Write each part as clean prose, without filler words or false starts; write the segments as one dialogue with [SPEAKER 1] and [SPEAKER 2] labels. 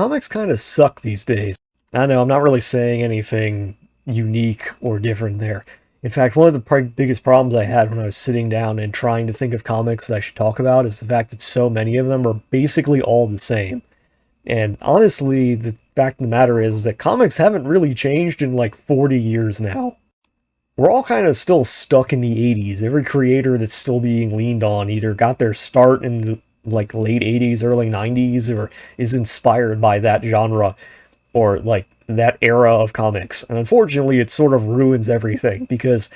[SPEAKER 1] Comics kind of suck these days. I know I'm not really saying anything unique or different there. In fact, one of the biggest problems I had when I was sitting down and trying to think of comics that I should talk about is the fact that so many of them are basically all the same. And honestly, the fact of the matter is that comics haven't really changed in like 40 years now. We're all kind of still stuck in the 80s. Every creator that's still being leaned on either got their start in the like late 80s, early 90s, or is inspired by that genre or like that era of comics. And unfortunately, it sort of ruins everything because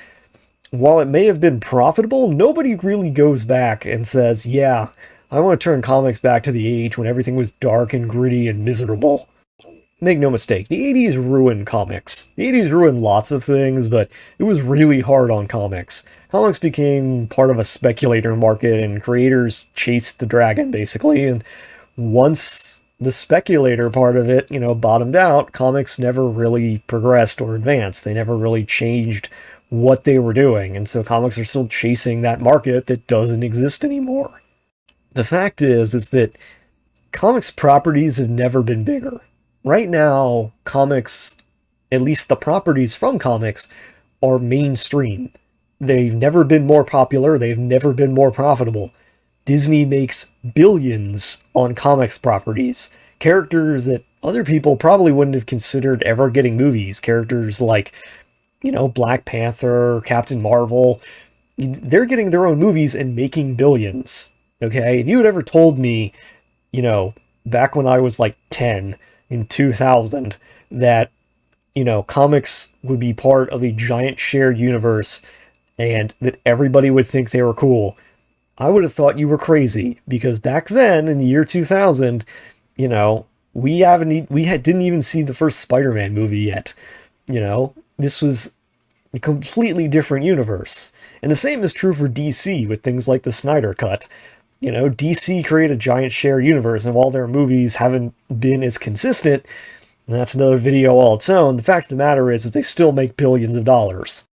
[SPEAKER 1] while it may have been profitable, nobody really goes back and says, yeah, I want to turn comics back to the age when everything was dark and gritty and miserable. Make no mistake, the 80s ruined comics. The 80s ruined lots of things, but it was really hard on comics. Comics became part of a speculator market, and creators chased the dragon, basically, and once the speculator part of it, bottomed out, comics never really progressed or advanced. They never really changed what they were doing, and so comics are still chasing that market that doesn't exist anymore. The fact is that comics properties have never been bigger. Right now, comics, at least the properties from comics, are mainstream. They've never been more popular, they've never been more profitable. Disney makes billions on comics properties. Characters that other people probably wouldn't have considered ever getting movies. Characters like, Black Panther, Captain Marvel. They're getting their own movies and making billions. Okay? If you had ever told me, back when I was like 10, in 2000, that, comics would be part of a giant shared universe and that everybody would think they were cool, I would have thought you were crazy, because back then, in the year 2000, didn't even see the first Spider-Man movie yet. This was a completely different universe. And the same is true for DC with things like the Snyder Cut. DC created a giant shared universe, and while their movies haven't been as consistent, and that's another video all its own, the fact of the matter is that they still make billions of dollars.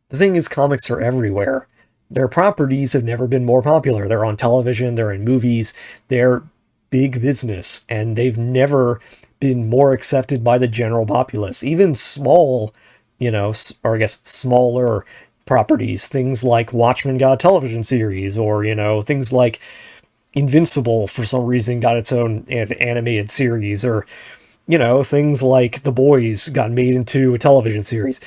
[SPEAKER 1] The thing is, comics are everywhere. Their properties have never been more popular. They're on television, they're in movies, they're big business, and they've never been more accepted by the general populace. Even small, or I guess smaller properties, things like Watchmen got a television series, or, things like Invincible for some reason got its own animated series, or, things like The Boys got made into a television series.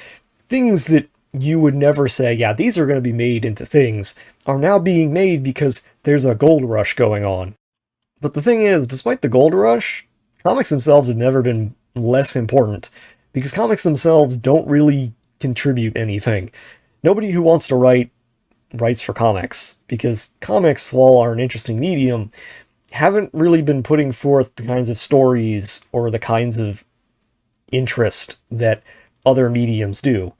[SPEAKER 1] Things that you would never say, yeah, these are going to be made into things, are now being made because there's a gold rush going on. But the thing is, despite the gold rush, comics themselves have never been less important, because comics themselves don't really contribute anything. Nobody who wants to write writes for comics, because comics, while are an interesting medium, haven't really been putting forth the kinds of stories or the kinds of interest that other mediums do.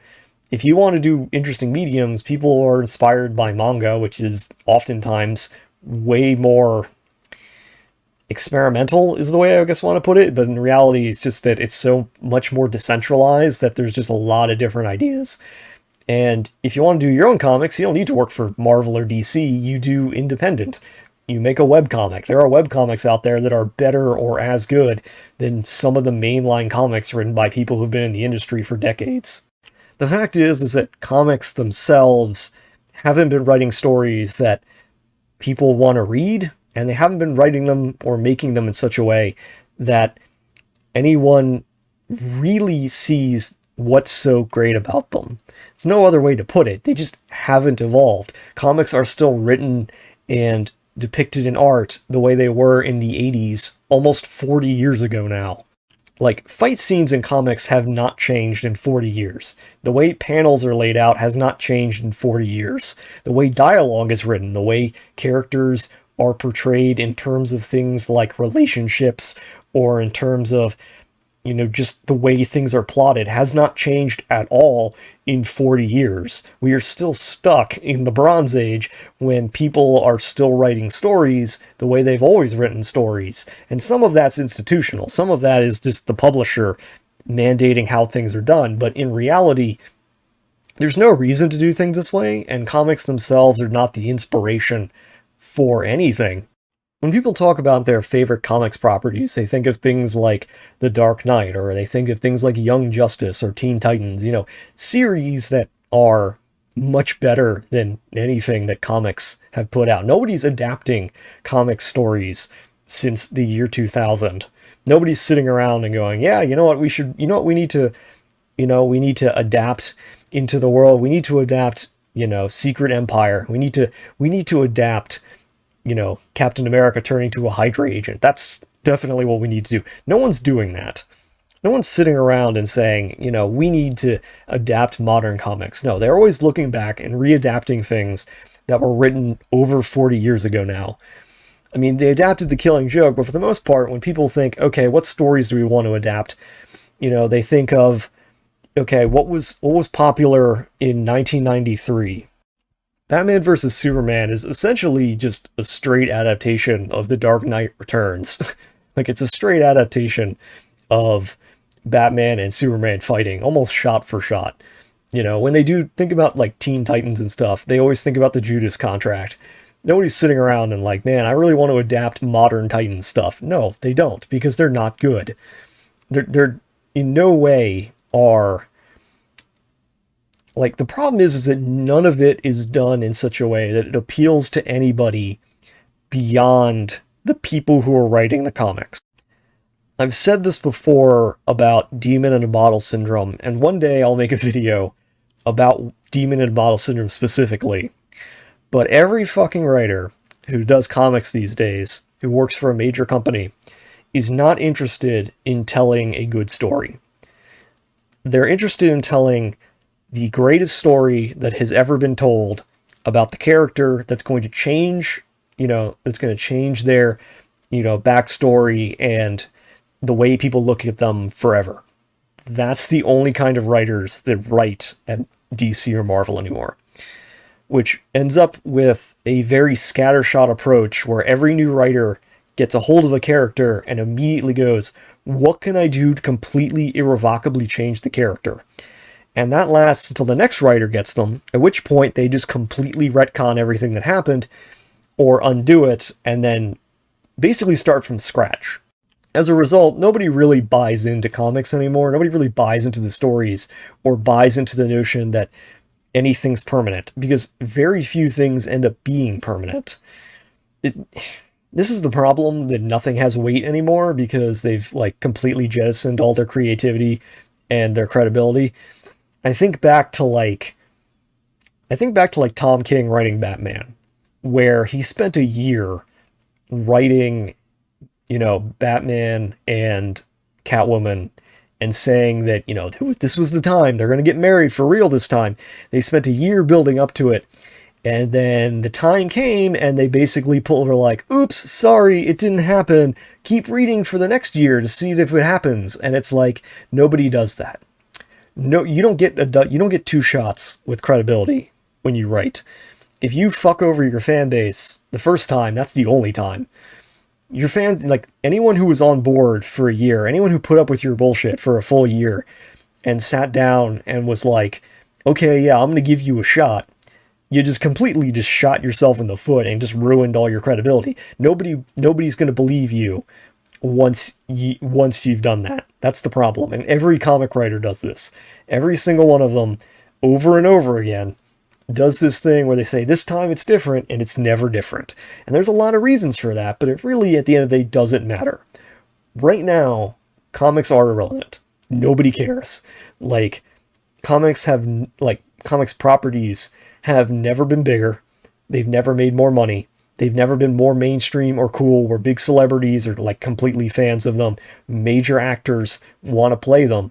[SPEAKER 1] If you want to do interesting mediums, people are inspired by manga, which is oftentimes way more experimental, is the way I guess want to put it, but in reality it's just that it's so much more decentralized that there's just a lot of different ideas. And if you want to do your own comics, you don't need to work for Marvel or DC, you do independent. You make a webcomic. There are webcomics out there that are better or as good than some of the mainline comics written by people who've been in the industry for decades. The fact is that comics themselves haven't been writing stories that people want to read, and they haven't been writing them or making them in such a way that anyone really sees what's so great about them. It's no other way to put it. They just haven't evolved. Comics are still written and depicted in art the way they were in the 80s, almost 40 years ago now. Like, fight scenes in comics have not changed in 40 years. The way panels are laid out has not changed in 40 years. The way dialogue is written, the way characters are portrayed in terms of things like relationships, or in terms of, just the way things are plotted, has not changed at all in 40 years. We are still stuck in the Bronze Age when people are still writing stories the way they've always written stories. And some of that's institutional. Some of that is just the publisher mandating how things are done. But in reality, there's no reason to do things this way, and comics themselves are not the inspiration for anything. When people talk about their favorite comics properties, they think of things like The Dark Knight, or they think of things like Young Justice or Teen Titans, series that are much better than anything that comics have put out. Nobody's adapting comic stories since the year 2000. Nobody's sitting around and going, yeah, we need to, we need to adapt into the world. We need to adapt, Secret Empire. We need to adapt, Captain America turning to a Hydra agent. That's definitely what we need to do. No one's doing that. No one's sitting around and saying, we need to adapt modern comics. No, they're always looking back and readapting things that were written over 40 years ago now. I mean, they adapted The Killing Joke, but for the most part, when people think, okay, what stories do we want to adapt? They think of, okay, what was popular in 1993? Batman vs. Superman is essentially just a straight adaptation of The Dark Knight Returns. Like, it's a straight adaptation of Batman and Superman fighting, almost shot for shot. When they do think about, like, Teen Titans and stuff, they always think about the Judas Contract. Nobody's sitting around and like, man, I really want to adapt modern Titan stuff. No, they don't, because they're not good. They're in no way are... Like, the problem is that none of it is done in such a way that it appeals to anybody beyond the people who are writing the comics. I've said this before about Demon in a Bottle Syndrome, and one day I'll make a video about Demon in a Bottle Syndrome specifically. But every fucking writer who does comics these days, who works for a major company, is not interested in telling a good story. They're interested in telling the greatest story that has ever been told about the character that's going to change, that's going to change their, backstory and the way people look at them forever. That's the only kind of writers that write at DC or Marvel anymore. Which ends up with a very scattershot approach where every new writer gets a hold of a character and immediately goes, what can I do to completely irrevocably change the character? And that lasts until the next writer gets them, at which point they just completely retcon everything that happened, or undo it, and then basically start from scratch. As a result, nobody really buys into comics anymore. Nobody really buys into the stories, or buys into the notion that anything's permanent, because very few things end up being permanent. This is the problem, that nothing has weight anymore, because they've completely jettisoned all their creativity and their credibility. I think back to Tom King writing Batman, where he spent a year writing, Batman and Catwoman, and saying that, this was the time, they're going to get married for real this time. They spent a year building up to it, and then the time came, and they basically were like, oops, sorry, it didn't happen. Keep reading for the next year to see if it happens. And it's like, nobody does that. No, you don't get two shots with credibility when you write. If you fuck over your fan base the first time, that's the only time. Your fans, anyone who was on board for a year, anyone who put up with your bullshit for a full year and sat down and was like, okay, yeah, I'm going to give you a shot, you just completely just shot yourself in the foot and just ruined all your credibility. Nobody's going to believe you once you've done that. That's the problem. And every comic writer does this. Every single one of them, over and over again, does this thing where they say, this time it's different, and it's never different. And there's a lot of reasons for that, but it really, at the end of the day, doesn't matter. Right now, comics are irrelevant. Nobody cares. Comics properties have never been bigger. They've never made more money. They've never been more mainstream or cool, where big celebrities are completely fans of them. Major actors want to play them.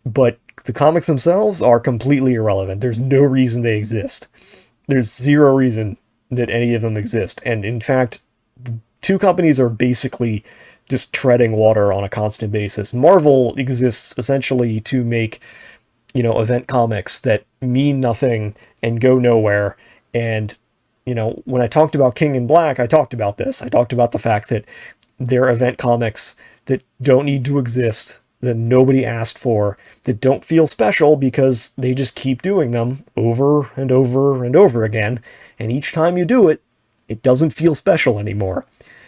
[SPEAKER 1] But the comics themselves are completely irrelevant. There's no reason they exist. There's zero reason that any of them exist. And in fact, two companies are basically just treading water on a constant basis. Marvel exists essentially to make, event comics that mean nothing and go nowhere. And, when I talked about King in Black, I talked about this. I talked about the fact that they're event comics that don't need to exist, that nobody asked for, that don't feel special because they just keep doing them over and over and over again. And each time you do it, It doesn't feel special anymore.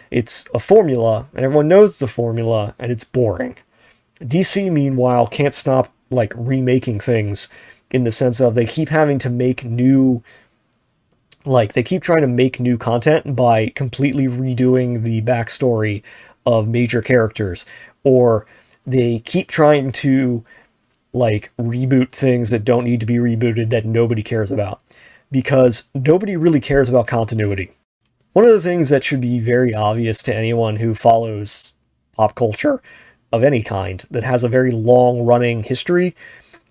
[SPEAKER 1] It's a formula, and everyone knows it's a formula, and it's boring. DC, meanwhile, can't stop like remaking things in the sense of they keep having to make new, like they keep trying to make new content by completely redoing the backstory of major characters, or they keep trying to like reboot things that don't need to be rebooted that nobody cares about, because nobody really cares about continuity. One of the things that should be very obvious to anyone who follows pop culture of any kind that has a very long running history,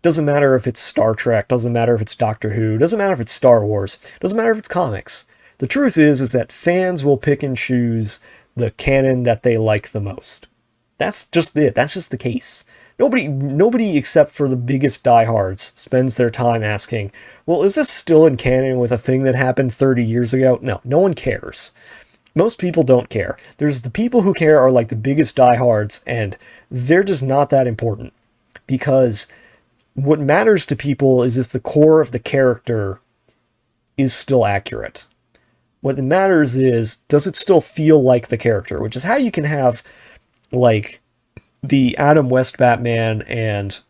[SPEAKER 1] doesn't matter if it's Star Trek, doesn't matter if it's Doctor Who, doesn't matter if it's Star Wars, doesn't matter if it's comics. The truth is that fans will pick and choose the canon that they like the most. That's just it. That's just the case. Nobody except for the biggest diehards spends their time asking, well, is this still in canon with a thing that happened 30 years ago? No one cares. Most people don't care. There's the people who care are like the biggest diehards, and they're just not that important. Because what matters to people is if the core of the character is still accurate. What matters is, does it still feel like the character? Which is how you can have, like, the Adam West Batman and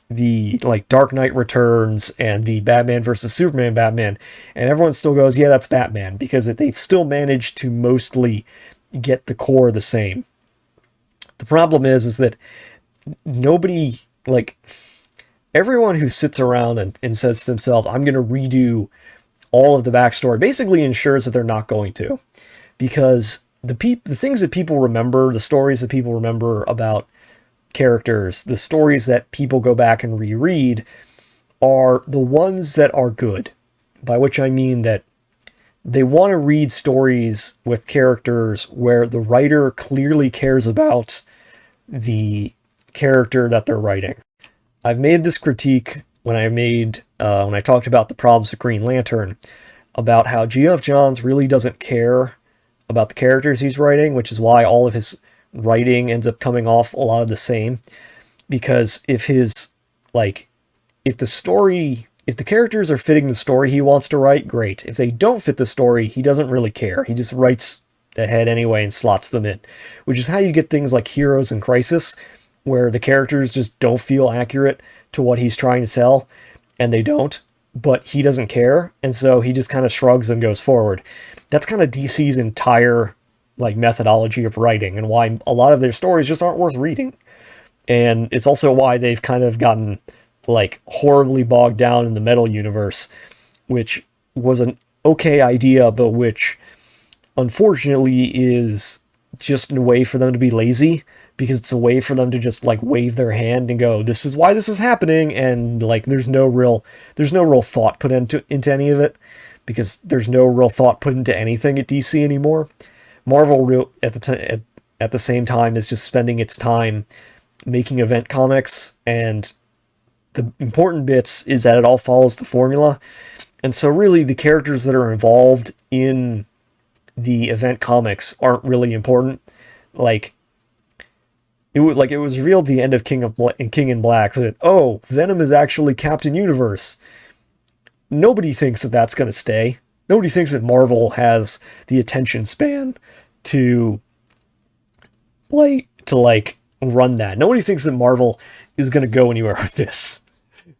[SPEAKER 1] the like Dark Knight Returns and the Batman versus Superman Batman, and everyone still goes, yeah, that's Batman, because they've still managed to mostly get the core the same. The problem is that nobody, like, everyone who sits around and says to themselves, I'm going to redo all of the backstory, basically ensures that they're not going to, because the things that people remember, the stories that people remember about characters, the stories that people go back and reread, are the ones that are good. By which I mean that they want to read stories with characters where the writer clearly cares about the character that they're writing. I've made this critique when I talked about the problems with Green Lantern, about how Geoff Johns really doesn't care about the characters he's writing, which is why all of his writing ends up coming off a lot of the same. Because if the characters are fitting the story he wants to write, great. If they don't fit the story, he doesn't really care. He just writes ahead anyway and slots them in, which is how you get things like Heroes and Crisis, where the characters just don't feel accurate to what he's trying to tell, and they don't, but he doesn't care, and so he just kind of shrugs and goes forward. That's kind of DC's entire like methodology of writing, and why a lot of their stories just aren't worth reading. And it's also why they've kind of gotten like horribly bogged down in the Metal universe, which was an okay idea, but which unfortunately is just a way for them to be lazy, because it's a way for them to just like wave their hand and go, this is why this is happening, and like there's no real thought put into any of it, because there's no real thought put into anything at DC anymore. Marvel at the same time is just spending its time making event comics, and the important bits is that it all follows the formula. And so really the characters that are involved in the event comics aren't really important. Like it was revealed at the end of King in Black that, oh, Venom is actually Captain Universe. Nobody thinks that that's going to stay. Nobody thinks that Marvel has the attention span to run that. Nobody thinks that Marvel is going to go anywhere with this.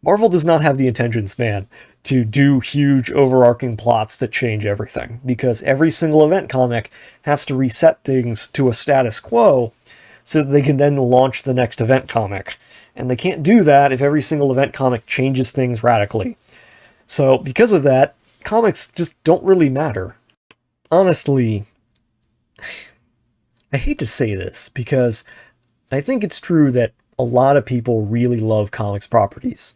[SPEAKER 1] Marvel does not have the attention span to do huge overarching plots that change everything, because every single event comic has to reset things to a status quo so that they can then launch the next event comic. And they can't do that if every single event comic changes things radically. So because of that, comics just don't really matter. Honestly, I hate to say this, because I think it's true that a lot of people really love comics properties.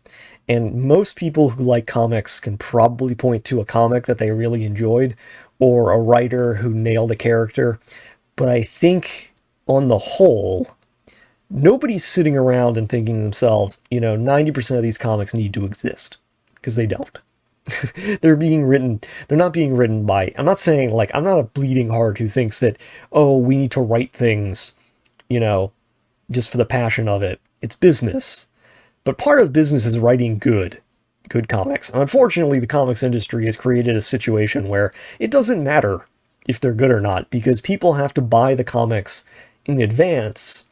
[SPEAKER 1] And most people who like comics can probably point to a comic that they really enjoyed, or a writer who nailed a character. But I think, on the whole, nobody's sitting around and thinking to themselves, 90% of these comics need to exist. Because they don't. They're not being written by, I'm not saying, like, I'm not a bleeding heart who thinks that, oh, we need to write things, just for the passion of it. It's business. But part of business is writing good. good comics. Unfortunately, the comics industry has created a situation where it doesn't matter if they're good or not, because people have to buy the comics in advance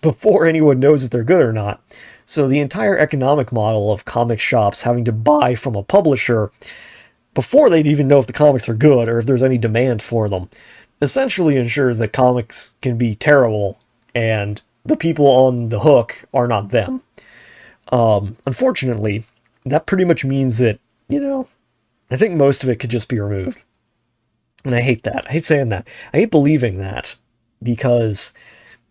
[SPEAKER 1] before anyone knows if they're good or not. So the entire economic model of comic shops having to buy from a publisher before they'd even know if the comics are good or if there's any demand for them essentially ensures that comics can be terrible and the people on the hook are not them. Unfortunately, that pretty much means that, I think most of it could just be removed. And I hate that. I hate saying that. I hate believing that because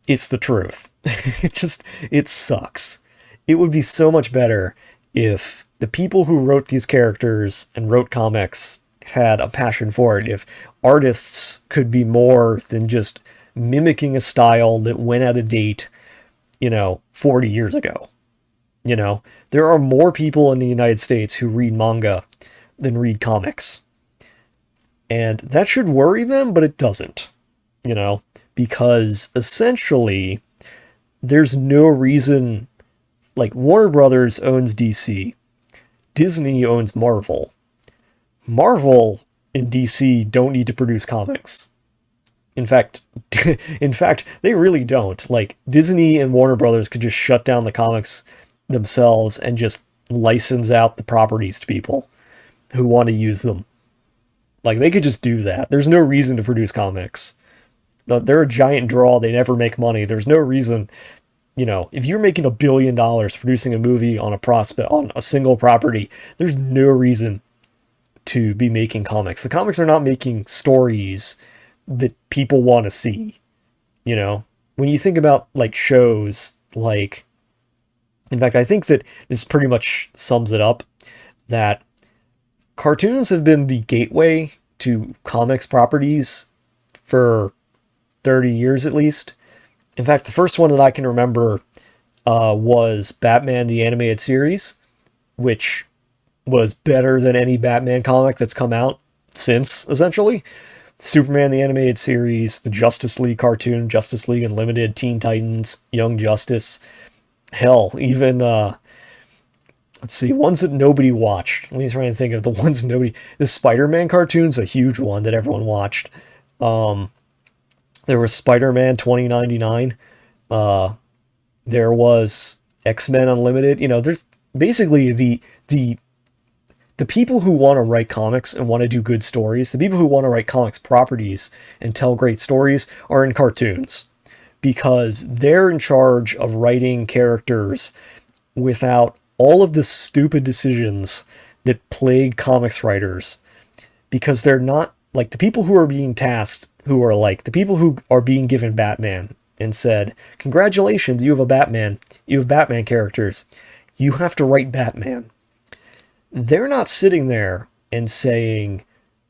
[SPEAKER 1] it's the truth. It sucks. It would be so much better if the people who wrote these characters and wrote comics had a passion for it, if artists could be more than just mimicking a style that went out of date, 40 years ago. There are more people in the United States who read manga than read comics. And that should worry them, but it doesn't, because essentially there's no reason, like Warner Brothers owns DC, Disney owns Marvel. Marvel and DC don't need to produce comics. In fact, they really don't. Like, Disney and Warner Brothers could just shut down the comics themselves and just license out the properties to people who want to use them. Like, they could just do that. There's no reason to produce comics. They're a giant draw. They never make money. There's no reason, if you're making $1 billion producing a movie on a single property, there's no reason to be making comics. The comics are not making stories that people want to see. When you think about like shows, like, in fact, I think that this pretty much sums it up, that cartoons have been the gateway to comics properties for 30 years at least. In fact, the first one that I can remember was Batman the Animated Series, which was better than any Batman comic that's come out since, essentially. Superman the Animated Series, the Justice League cartoon, Justice League Unlimited, Teen Titans, Young Justice. Hell, even, let's see, ones that nobody watched. Let me try and think of the ones nobody... The Spider-Man cartoon's a huge one that everyone watched. There was Spider-Man 2099. There was X-Men Unlimited. There's basically the people who want to write comics and want to do good stories, the people who want to write comics properties and tell great stories are in cartoons, because they're in charge of writing characters without all of the stupid decisions that plague comics writers, because they're not like the people who are being tasked, who are like the people who are being given Batman and said, congratulations, you have Batman characters. You have to write Batman. They're not sitting there and saying,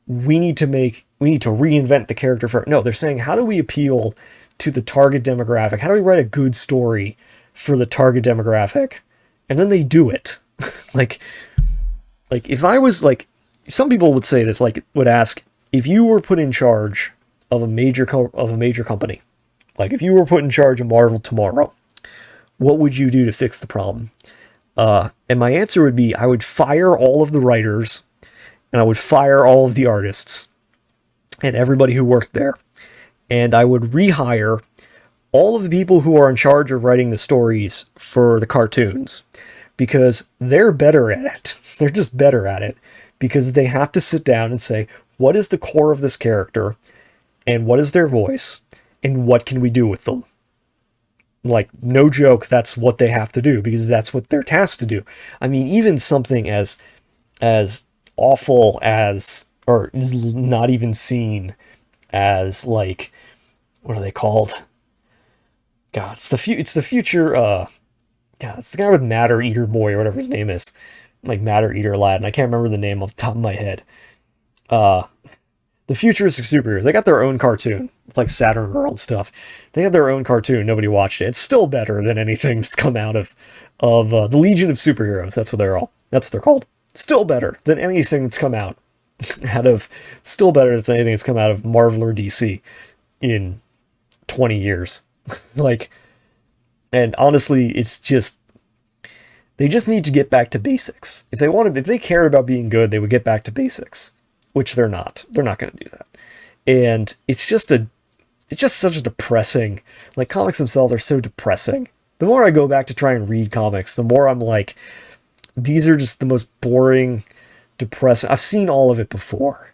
[SPEAKER 1] we need to reinvent the character no, they're saying, how do we appeal to the target demographic? How do we write a good story for the target demographic? And then they do it. like if I was like, some people would say this, like would ask, if you were put in charge of a major company, like if you were put in charge of Marvel tomorrow, what would you do to fix the problem? And my answer would be, I would fire all of the writers, and I would fire all of the artists, and everybody who worked there. And I would rehire all of the people who are in charge of writing the stories for the cartoons, because they're better at it. They're just better at it, because they have to sit down and say, what is the core of this character, and what is their voice, and what can we do with them? Like, no joke, that's what they have to do, because that's what they're tasked to do. I mean, even something as awful as, or is not even seen as, like, what are they called? God, it's the future, God, it's the guy with Matter Eater Boy, or whatever his name is. Like, Matter Eater Lad, and I can't remember the name off the top of my head. The futuristic superheroes, they got their own cartoon, like Saturn Girl and stuff. They had their own cartoon, nobody watched it. It's still better than anything that's come out of the Legion of Superheroes. That's what they're called. Still better than anything that's come out still better than anything that's come out of Marvel or DC in 20 years. Like, and honestly, it's just, They just need to get back to basics. If they cared about being good, they would get back to basics, which they're not. They're not going to do that. And it's just such a depressing, like, comics themselves are so depressing. The more I go back to try and read comics, the more I'm like, these are just the most boring, depressing. I've seen all of it before.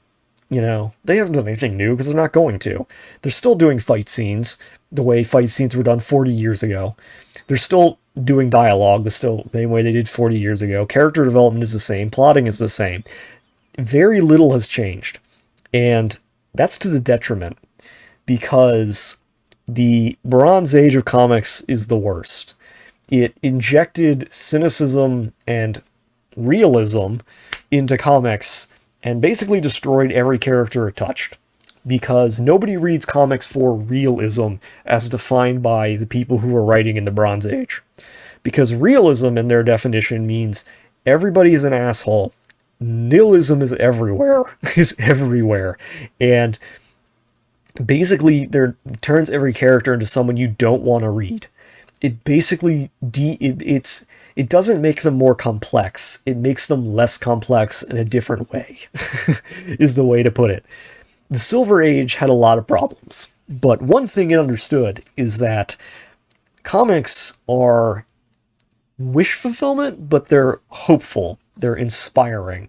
[SPEAKER 1] You know, they haven't done anything new because they're not going to. They're still doing fight scenes the way fight scenes were done 40 years ago. They're still doing dialogue the same way they did 40 years ago. Character development is the same. Plotting is the same. Very little has changed. And that's to the detriment, because the Bronze Age of comics is the worst. It injected cynicism and realism into comics and basically destroyed every character it touched, because nobody reads comics for realism as defined by the people who were writing in the Bronze Age. Because realism, in their definition, means everybody is an asshole. Nihilism is everywhere, and basically turns every character into someone you don't want to read. It basically it doesn't make them more complex. It makes them less complex in a different way, is the way to put it. The Silver Age had a lot of problems, but one thing it understood is that comics are wish fulfillment, but they're hopeful. They're inspiring.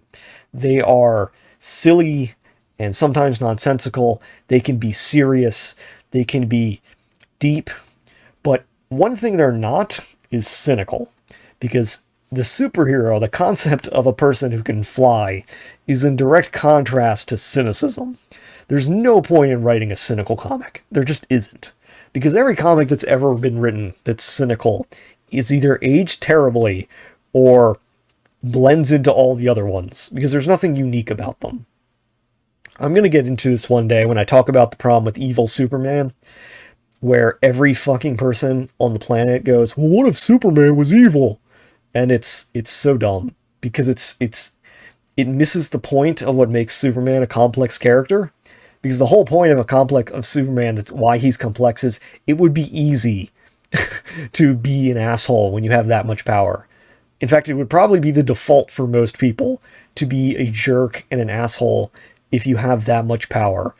[SPEAKER 1] They are silly and sometimes nonsensical. They can be serious. They can be deep. But one thing they're not is cynical. Because the superhero, the concept of a person who can fly, is in direct contrast to cynicism. There's no point in writing a cynical comic. There just isn't. Because every comic that's ever been written that's cynical is either aged terribly or blends into all the other ones, because there's nothing unique about them. I'm going to get into this one day when I talk about the problem with evil Superman, where every fucking person on the planet goes, well, what if Superman was evil? And it's so dumb, because it misses the point of what makes Superman a complex character. Because the whole point of Superman, that's why he's complex, is it would be easy to be an asshole when you have that much power. In fact, it would probably be the default for most people to be a jerk and an asshole if you have that much power.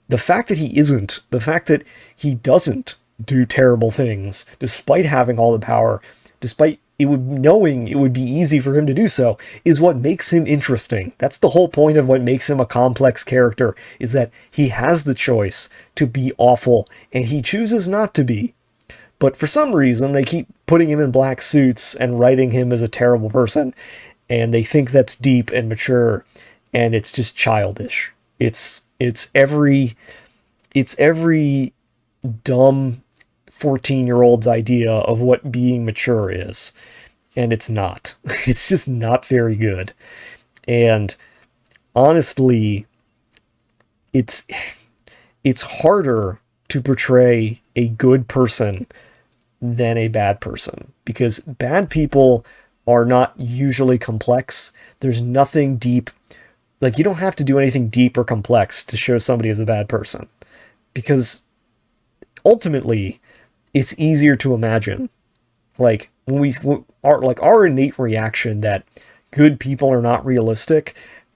[SPEAKER 1] The fact that he isn't, the fact that he doesn't do terrible things, despite having all the power, despite knowing it would be easy for him to do so, is what makes him interesting. That's the whole point of what makes him a complex character, is that he has the choice to be awful, and he chooses not to be. But for some reason, they keep putting him in black suits and writing him as a terrible person, and they think that's deep and mature, and it's just childish. It's every dumb 14-year-old's idea of what being mature is, and it's not. It's just not very good. And honestly, it's harder to portray a good person than a bad person, because bad people are not usually complex. There's nothing deep. Like, you don't have to do anything deep or complex to show somebody as a bad person, because ultimately it's easier to imagine. Like, our innate reaction that good people are not realistic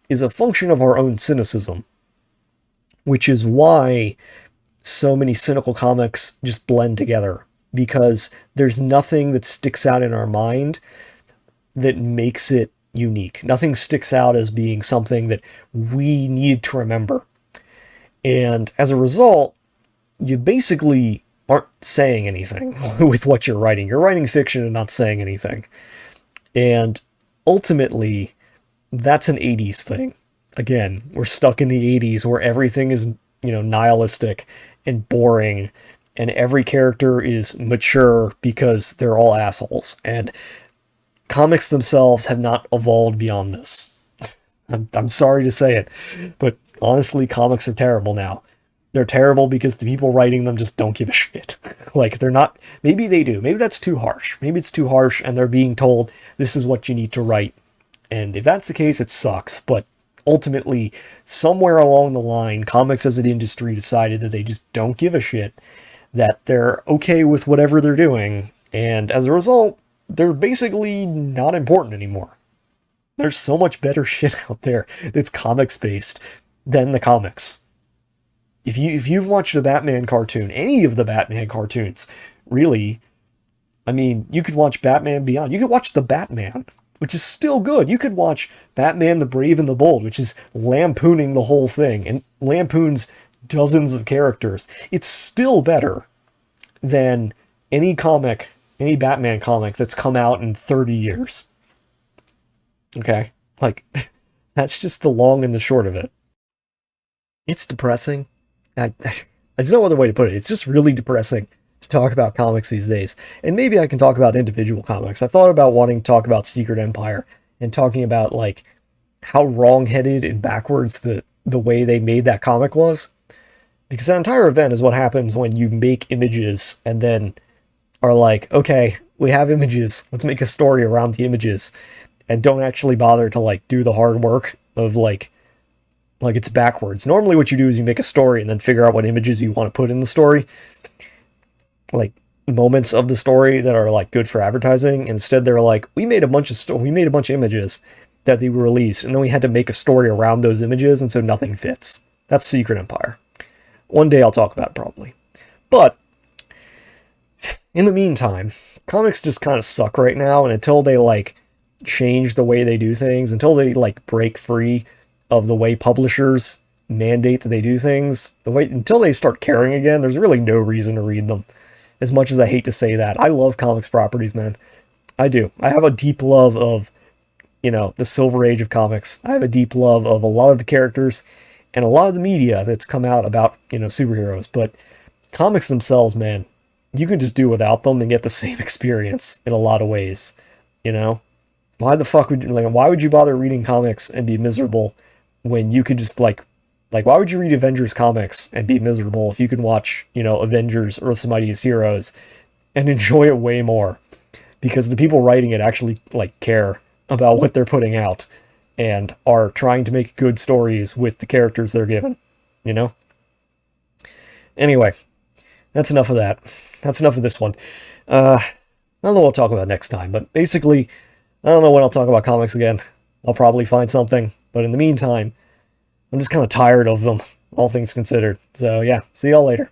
[SPEAKER 1] is a function of our own cynicism, which is why so many cynical comics just blend together, because there's nothing that sticks out in our mind that makes it unique. Nothing sticks out as being something that we need to remember. And as a result, you basically aren't saying anything with what you're writing. You're writing fiction and not saying anything. And ultimately, that's an 80s thing. Again, we're stuck in the 80s where everything is, nihilistic and boring, and every character is mature because they're all assholes. And comics themselves have not evolved beyond this. I'm sorry to say it, but honestly, comics are terrible now. They're terrible because the people writing them just don't give a shit. Like, they're not... Maybe they do. Maybe that's too harsh. Maybe it's too harsh and they're being told, this is what you need to write. And if that's the case, it sucks. But ultimately, somewhere along the line, comics as an industry decided that they just don't give a shit, that they're okay with whatever they're doing. And as a result, they're basically not important anymore. There's so much better shit out there that's comics based than the comics. If you've watched a Batman cartoon, any of the Batman cartoons, really, I mean, you could watch Batman Beyond. You could watch The Batman, which is still good. You could watch Batman the Brave and the Bold, which is lampooning the whole thing and lampoons dozens of characters. It's still better than any comic, any Batman comic that's come out in 30 years. Okay? Like, that's just the long and the short of it. It's depressing. There's no other way to put it. It's just really depressing to talk about comics these days. And maybe I can talk about individual comics. I've thought about wanting to talk about Secret Empire and talking about, like, how wrong-headed and backwards the way they made that comic was. Because that entire event is what happens when you make images and then are like, okay, we have images, let's make a story around the images, and don't actually bother to, like, do the hard work of, like it's backwards. Normally what you do is you make a story and then figure out what images you want to put in the story. Like, moments of the story that are, like, good for advertising. Instead, they're like, we made a bunch of images that they were released, and then we had to make a story around those images, and so nothing fits. That's Secret Empire. One day I'll talk about it, probably. But, in the meantime, comics just kind of suck right now, and until they, like, change the way they do things, until they, like, break free of the way publishers mandate that they do things, until they start caring again, there's really no reason to read them. As much as I hate to say that. I love comics properties, man. I do. I have a deep love of, the Silver Age of comics. I have a deep love of a lot of the characters and a lot of the media that's come out about, superheroes. But comics themselves, man, you can just do without them and get the same experience in a lot of ways, Why the fuck why would you bother reading comics and be miserable when you could just, why would you read Avengers comics and be miserable if you could watch, Avengers, Earth's Mightiest Heroes, and enjoy it way more? Because the people writing it actually, care about what they're putting out and are trying to make good stories with the characters they're given, Anyway, that's enough of that. That's enough of this one. I don't know what I'll talk about next time, but basically, I don't know when I'll talk about comics again. I'll probably find something, but in the meantime, I'm just kind of tired of them, all things considered. So yeah, see y'all later.